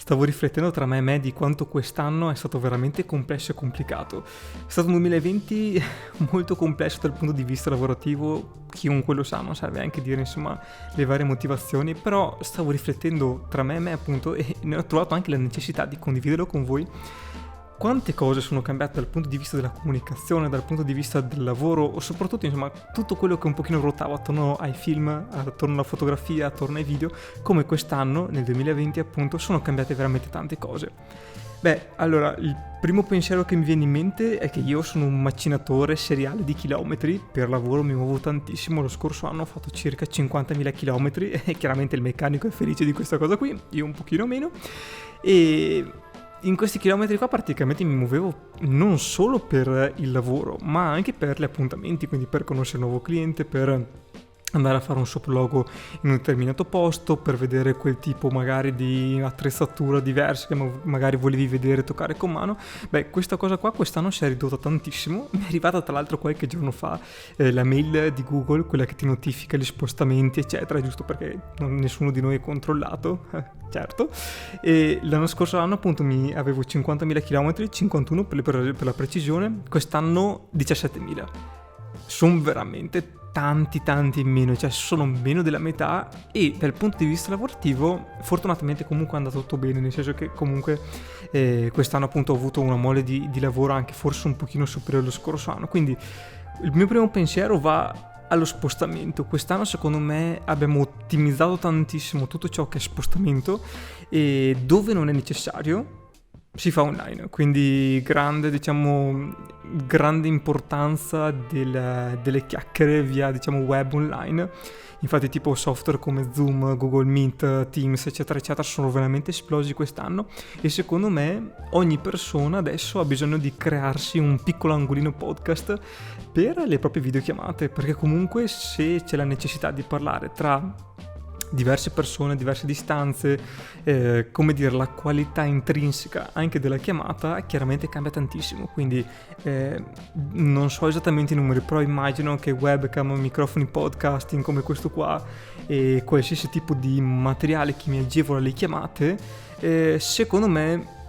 stavo riflettendo tra me e me di quanto quest'anno è stato veramente complesso e complicato. È stato un 2020 molto complesso dal punto di vista lavorativo, chiunque lo sa, non serve anche dire insomma le varie motivazioni, però stavo riflettendo tra me e me appunto e ne ho trovato anche la necessità di condividerlo con voi. Quante cose sono cambiate dal punto di vista della comunicazione, dal punto di vista del lavoro, o soprattutto insomma tutto quello che un pochino ruotava attorno ai film, attorno alla fotografia, attorno ai video, come quest'anno, nel 2020 appunto, sono cambiate veramente tante cose. Beh, allora, il primo pensiero che mi viene in mente è che io sono un macinatore seriale di chilometri, per lavoro mi muovo tantissimo, lo scorso anno ho fatto circa 50.000 chilometri e chiaramente il meccanico è felice di questa cosa qui, io un pochino meno, e in questi chilometri qua praticamente mi muovevo non solo per il lavoro, ma anche per gli appuntamenti, quindi per conoscere un nuovo cliente, per andare a fare un sopralluogo in un determinato posto, per vedere quel tipo magari di attrezzatura diversa che magari volevi vedere, toccare con mano. Beh, questa cosa qua quest'anno si è ridotta tantissimo. Mi è arrivata tra l'altro qualche giorno fa la mail di Google, quella che ti notifica gli spostamenti eccetera, giusto perché nessuno di noi è controllato, certo. E l'anno scorso anno appunto avevo 50.000 km, 51 per la precisione, quest'anno 17.000. Sono veramente tanti in meno, cioè sono meno della metà, e dal punto di vista lavorativo fortunatamente comunque è andato tutto bene, nel senso che comunque quest'anno appunto ho avuto una mole di lavoro anche forse un pochino superiore allo scorso anno, quindi il mio primo pensiero va allo spostamento. Quest'anno secondo me abbiamo ottimizzato tantissimo tutto ciò che è spostamento, e dove non è necessario si fa online, quindi grande importanza delle chiacchiere via web online. Infatti tipo software come Zoom, Google Meet, Teams eccetera sono veramente esplosi quest'anno, e secondo me ogni persona adesso ha bisogno di crearsi un piccolo angolino podcast per le proprie videochiamate, perché comunque se c'è la necessità di parlare tra diverse persone, diverse distanze, la qualità intrinseca anche della chiamata chiaramente cambia tantissimo, quindi non so esattamente i numeri, però immagino che webcam, microfoni podcasting come questo qua e qualsiasi tipo di materiale che mi agevola le chiamate, secondo me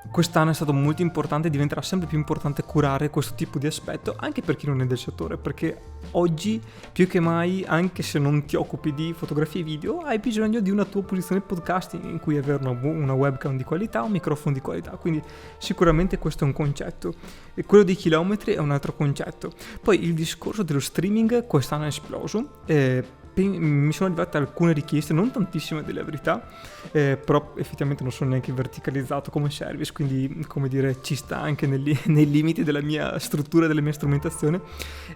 quest'anno è stato molto importante, diventerà sempre più importante curare questo tipo di aspetto anche per chi non è del settore, perché oggi più che mai, anche se non ti occupi di fotografia e video, hai bisogno di una tua posizione podcasting in cui avere una webcam di qualità, un microfono di qualità, quindi sicuramente questo è un concetto, e quello dei chilometri è un altro concetto. Poi il discorso dello streaming quest'anno è esploso, mi sono arrivate alcune richieste, non tantissime della verità, però effettivamente non sono neanche verticalizzato come service, quindi come dire ci sta anche nei limiti della mia struttura, della mia strumentazione.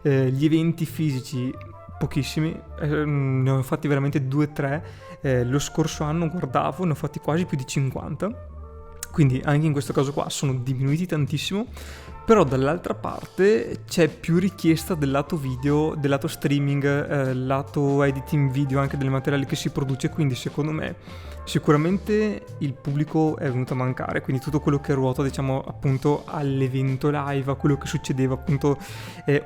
Gli eventi fisici pochissimi, ne ho fatti veramente 2-3, lo scorso anno guardavo, ne ho fatti quasi più di 50, quindi anche in questo caso qua sono diminuiti tantissimo. Però dall'altra parte c'è più richiesta del lato video, del lato streaming, lato editing video, anche del materiale che si produce, quindi secondo me sicuramente il pubblico è venuto a mancare, quindi tutto quello che ruota appunto all'evento live, a quello che succedeva appunto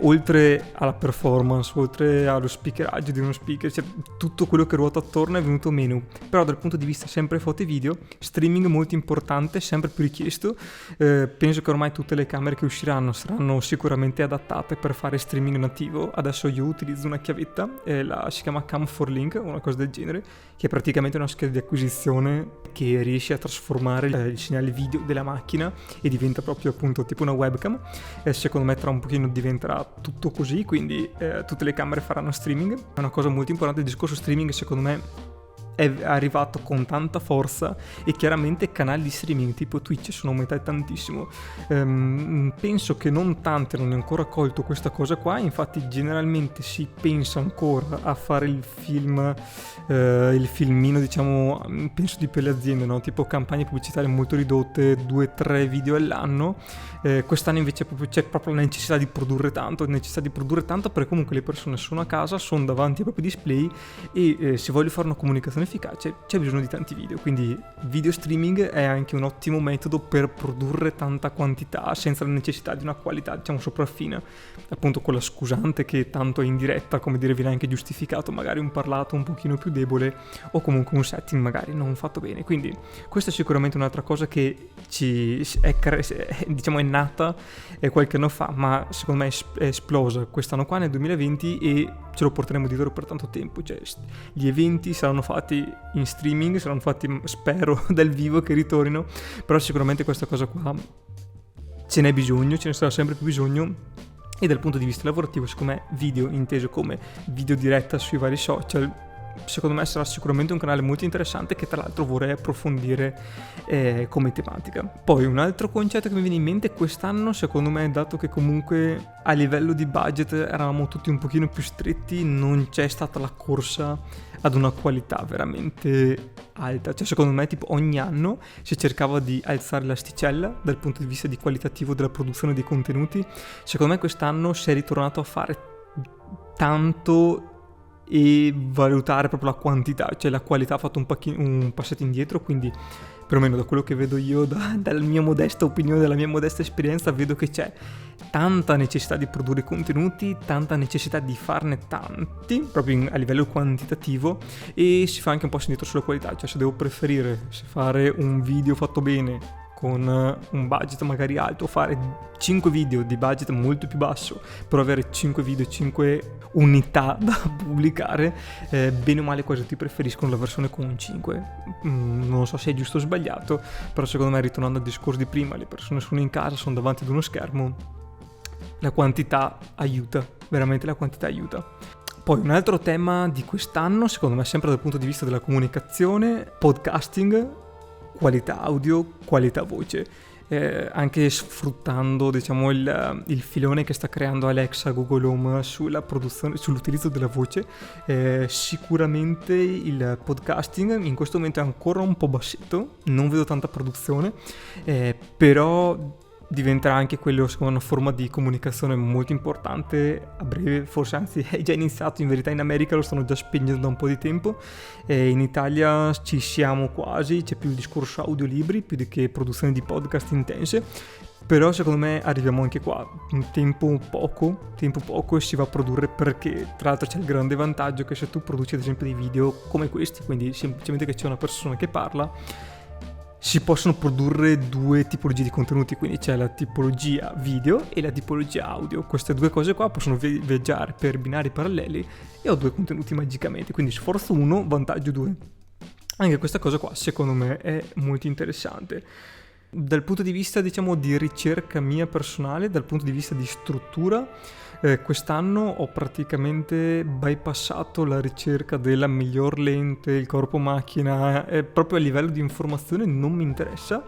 oltre alla performance, oltre allo speakeraggio di uno speaker, cioè tutto quello che ruota attorno è venuto meno. Però dal punto di vista sempre foto e video, streaming molto importante, sempre più richiesto. Penso che ormai tutte le camere che usciranno saranno sicuramente adattate per fare streaming nativo. Adesso io utilizzo una chiavetta, si chiama Cam4Link o una cosa del genere, che è praticamente una scheda di acquisizione che riesce a trasformare il segnale video della macchina e diventa proprio appunto tipo una webcam. Secondo me tra un pochino diventerà tutto così, quindi tutte le camere faranno streaming. È una cosa molto importante. Il discorso streaming secondo me è arrivato con tanta forza, e chiaramente canali di streaming tipo Twitch sono aumentati tantissimo. Penso che non tante non è ancora colto questa cosa qua, infatti generalmente si pensa ancora a fare il filmino penso di per le aziende, no? Tipo campagne pubblicitarie molto ridotte, 2-3 video all'anno. Quest'anno invece c'è proprio la necessità di produrre tanto perché comunque le persone sono a casa, sono davanti ai propri display, e se voglio fare una comunicazione efficace c'è bisogno di tanti video, quindi video streaming è anche un ottimo metodo per produrre tanta quantità senza la necessità di una qualità diciamo sopraffina, appunto con la scusante che tanto è in diretta, come dire, viene anche giustificato magari un parlato un pochino più debole o comunque un setting magari non fatto bene. Quindi questa è sicuramente un'altra cosa che diciamo è nata qualche anno fa, ma secondo me è esplosa quest'anno qua nel 2020 e ce lo porteremo dietro per tanto tempo. Cioè gli eventi saranno fatti in streaming, saranno fatti spero dal vivo che ritornino, però sicuramente questa cosa qua ce n'è bisogno, ce ne sarà sempre più bisogno. E dal punto di vista lavorativo, secondo me video inteso come video diretta sui vari social, secondo me sarà sicuramente un canale molto interessante che tra l'altro vorrei approfondire come tematica. Poi un altro concetto che mi viene in mente quest'anno, secondo me, dato che comunque a livello di budget eravamo tutti un pochino più stretti, non c'è stata la corsa ad una qualità veramente alta. Cioè secondo me tipo ogni anno si cercava di alzare l'asticella dal punto di vista di qualitativo della produzione dei contenuti. Secondo me quest'anno si è ritornato a fare tanto e valutare proprio la quantità, cioè la qualità ha fatto un passetto indietro, quindi perlomeno da quello che vedo io, dalla mia modesta opinione, dalla mia modesta esperienza, vedo che c'è tanta necessità di produrre contenuti, tanta necessità di farne tanti, proprio a livello quantitativo, e si fa anche un passo indietro sulla qualità. Cioè se devo preferire se fare un video fatto bene con un budget magari alto, fare 5 video di budget molto più basso, però avere 5 video, 5 unità da pubblicare, bene o male quasi tutti preferiscono la versione con 5. Non so se è giusto o sbagliato, però secondo me, ritornando al discorso di prima, le persone sono in casa, sono davanti ad uno schermo, la quantità aiuta, veramente la quantità aiuta. Poi un altro tema di quest'anno, secondo me sempre dal punto di vista della comunicazione, podcasting, qualità audio, qualità voce, anche sfruttando diciamo il filone che sta creando Alexa, Google Home sulla produzione, sull'utilizzo della voce. Sicuramente il podcasting in questo momento è ancora un po' bassetto, non vedo tanta produzione, però diventerà anche quello secondo una forma di comunicazione molto importante a breve, forse anzi è già iniziato in verità. In America lo stanno già spingendo da un po' di tempo, in Italia ci siamo quasi, c'è più il discorso audiolibri più di che produzione di podcast intense, però secondo me arriviamo anche qua, in tempo poco e si va a produrre, perché tra l'altro c'è il grande vantaggio che se tu produci ad esempio dei video come questi, quindi semplicemente che c'è una persona che parla, si possono produrre due tipologie di contenuti, quindi c'è la tipologia video e la tipologia audio. Queste due cose qua possono viaggiare per binari paralleli e ho due contenuti magicamente, quindi sforzo 1, vantaggio 2. Anche questa cosa qua secondo me è molto interessante. Dal punto di vista diciamo di ricerca mia personale, dal punto di vista di struttura, quest'anno ho praticamente bypassato la ricerca della miglior lente, il corpo macchina, proprio a livello di informazione non mi interessa.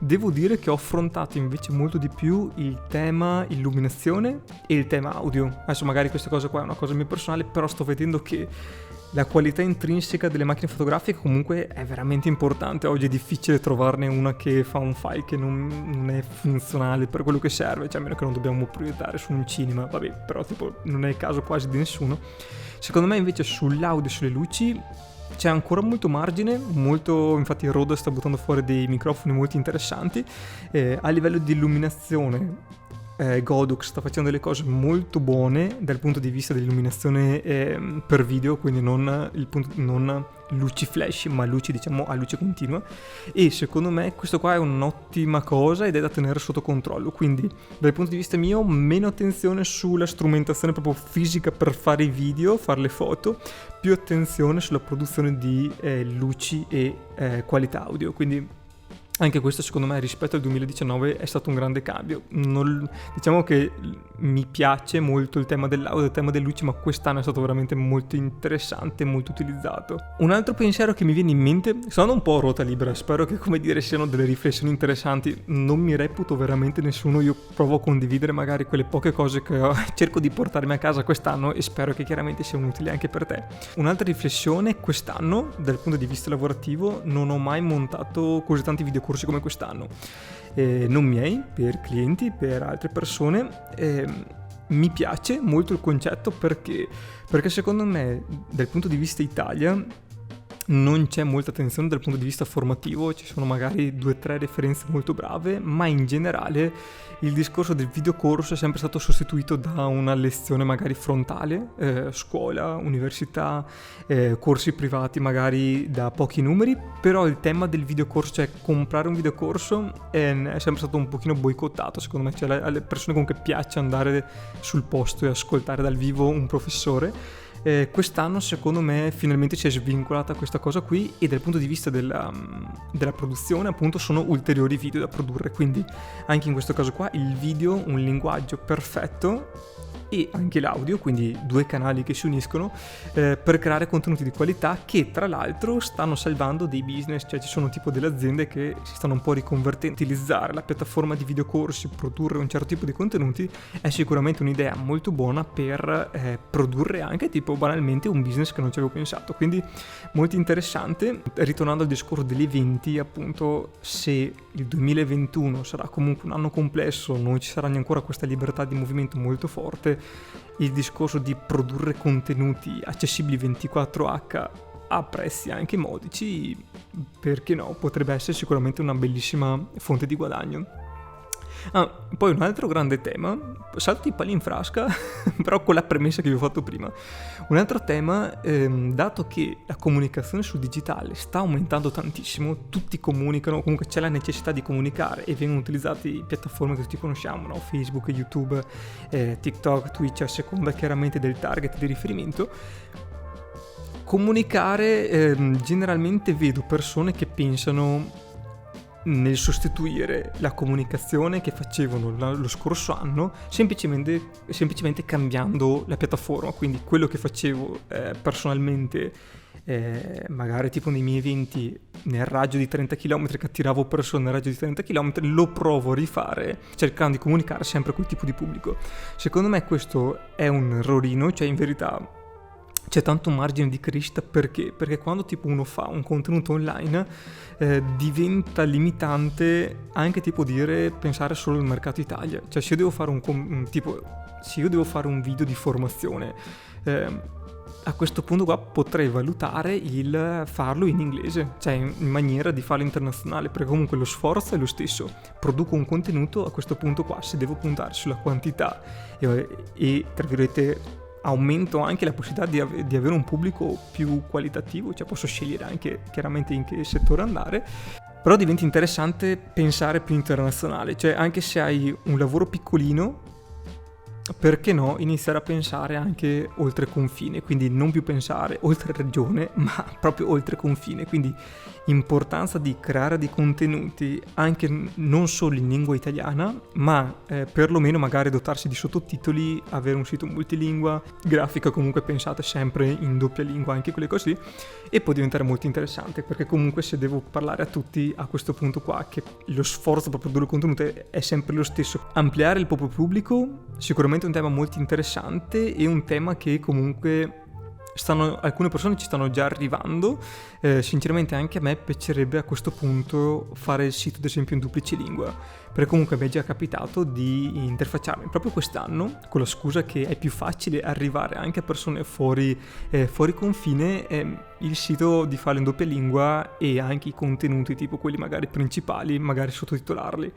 Devo dire che ho affrontato invece molto di più il tema illuminazione e il tema audio. Adesso magari questa cosa qua è una cosa mia personale, però sto vedendo che la qualità intrinseca delle macchine fotografiche comunque è veramente importante. Oggi è difficile trovarne una che fa un file che non è funzionale per quello che serve, cioè a meno che non dobbiamo proiettare su un cinema, vabbè, però tipo non è il caso quasi di nessuno. Secondo me invece sull'audio e sulle luci c'è ancora molto margine, infatti Rode sta buttando fuori dei microfoni molto interessanti. A livello di illuminazione Godox sta facendo delle cose molto buone dal punto di vista dell'illuminazione per video, quindi non luci flash ma luci diciamo a luce continua, e secondo me questo qua è un'ottima cosa ed è da tenere sotto controllo. Quindi dal punto di vista mio meno attenzione sulla strumentazione proprio fisica per fare i video, fare le foto, più attenzione sulla produzione di luci e qualità audio. Quindi anche questo secondo me rispetto al 2019 è stato un grande cambio. Diciamo che mi piace molto il tema dell'audio, il tema delle luci, ma quest'anno è stato veramente molto interessante, molto utilizzato. Un altro pensiero che mi viene in mente, sono un po' a ruota libera, spero che come dire siano delle riflessioni interessanti, non mi reputo veramente nessuno, io provo a condividere magari quelle poche cose che cerco di portarmi a casa quest'anno e spero che chiaramente siano utili anche per te. Un'altra riflessione, quest'anno dal punto di vista lavorativo non ho mai montato così tanti videocorsi come quest'anno, non miei, per clienti, per altre persone. Mi piace molto il concetto perché secondo me dal punto di vista Italia non c'è molta attenzione dal punto di vista formativo, ci sono magari 2-3 referenze molto brave, ma in generale il discorso del videocorso è sempre stato sostituito da una lezione magari frontale, scuola, università, corsi privati magari da pochi numeri, però il tema del videocorso, cioè comprare un videocorso, è sempre stato un pochino boicottato secondo me, cioè alle persone comunque piace andare sul posto e ascoltare dal vivo un professore. Quest'anno secondo me finalmente si è svincolata questa cosa qui, e dal punto di vista della produzione appunto sono ulteriori video da produrre, quindi anche in questo caso qua il video un linguaggio perfetto, e anche l'audio, quindi 2 canali che si uniscono per creare contenuti di qualità che tra l'altro stanno salvando dei business, cioè ci sono tipo delle aziende che si stanno un po' riconvertendo. Utilizzare la piattaforma di videocorsi, produrre un certo tipo di contenuti è sicuramente un'idea molto buona per produrre anche tipo banalmente un business che non ci avevo pensato, quindi molto interessante. Ritornando al discorso degli eventi, appunto, se il 2021 sarà comunque un anno complesso, non ci sarà ancora questa libertà di movimento molto forte, il discorso di produrre contenuti accessibili 24H a prezzi anche modici, perché no, potrebbe essere sicuramente una bellissima fonte di guadagno. Poi un altro grande tema, salto i pali in frasca, però con la premessa che vi ho fatto prima. Un altro tema, dato che la comunicazione sul digitale sta aumentando tantissimo, tutti comunicano, comunque c'è la necessità di comunicare e vengono utilizzate piattaforme che tutti conosciamo, no? Facebook, YouTube, TikTok, Twitch, a seconda chiaramente del target di riferimento. Comunicare, generalmente vedo persone che pensano nel sostituire la comunicazione che facevano lo scorso anno semplicemente cambiando la piattaforma, quindi quello che facevo personalmente magari tipo nei miei eventi nel raggio di 30 km, che attiravo persone nel raggio di 30 km, lo provo a rifare cercando di comunicare sempre quel tipo di pubblico. Secondo me questo è un errorino, cioè in verità c'è tanto margine di crescita. Perché quando tipo uno fa un contenuto online diventa limitante anche tipo pensare solo al mercato Italia. Cioè se io devo fare se io devo fare un video di formazione, a questo punto qua potrei valutare il farlo in inglese, cioè in maniera di farlo internazionale, perché comunque lo sforzo è lo stesso. Produco un contenuto, a questo punto qua se devo puntare sulla quantità e tra virgolette aumento anche la possibilità di avere un pubblico più qualitativo, cioè posso scegliere anche chiaramente in che settore andare, però diventa interessante pensare più internazionale, cioè anche se hai un lavoro piccolino, perché no iniziare a pensare anche oltre confine, quindi non più pensare oltre regione ma proprio oltre confine, quindi importanza di creare dei contenuti anche non solo in lingua italiana, ma perlomeno magari dotarsi di sottotitoli, avere un sito multilingua, grafica comunque pensate sempre in doppia lingua, anche quelle cose lì, e può diventare molto interessante, perché comunque se devo parlare a tutti a questo punto qua, che lo sforzo per produrre contenuti è sempre lo stesso, ampliare il proprio pubblico sicuramente è un tema molto interessante, e un tema che comunque alcune persone ci stanno già arrivando. Sinceramente anche a me piacerebbe a questo punto fare il sito ad esempio in duplice lingua, perché comunque mi è già capitato di interfacciarmi proprio quest'anno con la scusa che è più facile arrivare anche a persone fuori confine, il sito di farlo in doppia lingua e anche i contenuti tipo quelli magari principali magari sottotitolarli.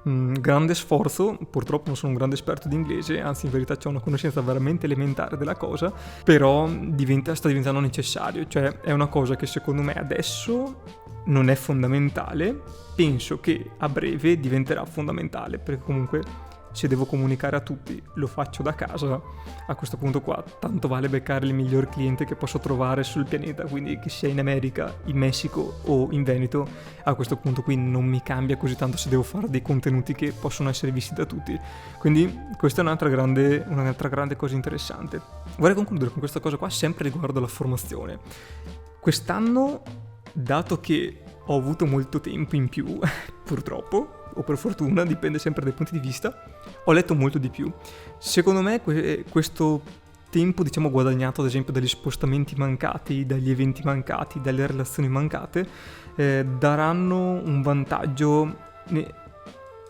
Grande sforzo, purtroppo non sono un grande esperto di inglese, anzi in verità ho una conoscenza veramente elementare della cosa, però sta diventando necessario, cioè è una cosa che secondo me adesso non è fondamentale, penso che a breve diventerà fondamentale, perché comunque se devo comunicare a tutti lo faccio da casa, a questo punto qua tanto vale beccare il miglior cliente che posso trovare sul pianeta, quindi che sia in America, in Messico o in Veneto, a questo punto qui non mi cambia così tanto se devo fare dei contenuti che possono essere visti da tutti, quindi questa è un'altra grande cosa interessante. Vorrei concludere con questa cosa qua sempre riguardo alla formazione. Quest'anno, dato che ho avuto molto tempo in più purtroppo o per fortuna, dipende sempre dai punti di vista, ho letto molto di più. Secondo me questo tempo guadagnato ad esempio dagli spostamenti mancati, dagli eventi mancati, dalle relazioni mancate, daranno un vantaggio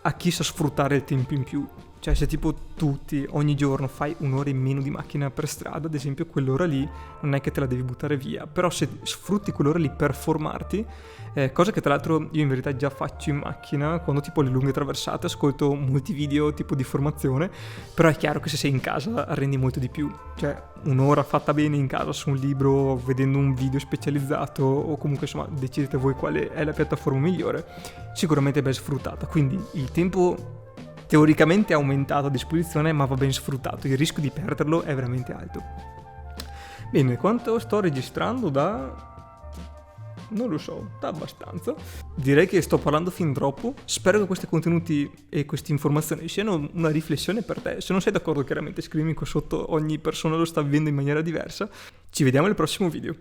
a chi sa sfruttare il tempo in più. Cioè se tipo tutti ogni giorno fai un'ora in meno di macchina per strada, ad esempio, quell'ora lì non è che te la devi buttare via, però se sfrutti quell'ora lì per formarti, cosa che tra l'altro io in verità già faccio in macchina, quando tipo le lunghe traversate ascolto molti video tipo di formazione, però è chiaro che se sei in casa rendi molto di più, cioè un'ora fatta bene in casa su un libro, vedendo un video specializzato o comunque insomma decidete voi quale è la piattaforma migliore, sicuramente ben sfruttata, quindi il tempo teoricamente aumentato a disposizione, ma va ben sfruttato, il rischio di perderlo è veramente alto. Bene, quanto sto registrando da... non lo so, da abbastanza. Direi che sto parlando fin troppo. Spero che questi contenuti e queste informazioni siano una riflessione per te. Se non sei d'accordo, chiaramente scrivimi qua sotto, ogni persona lo sta vivendo in maniera diversa. Ci vediamo nel prossimo video.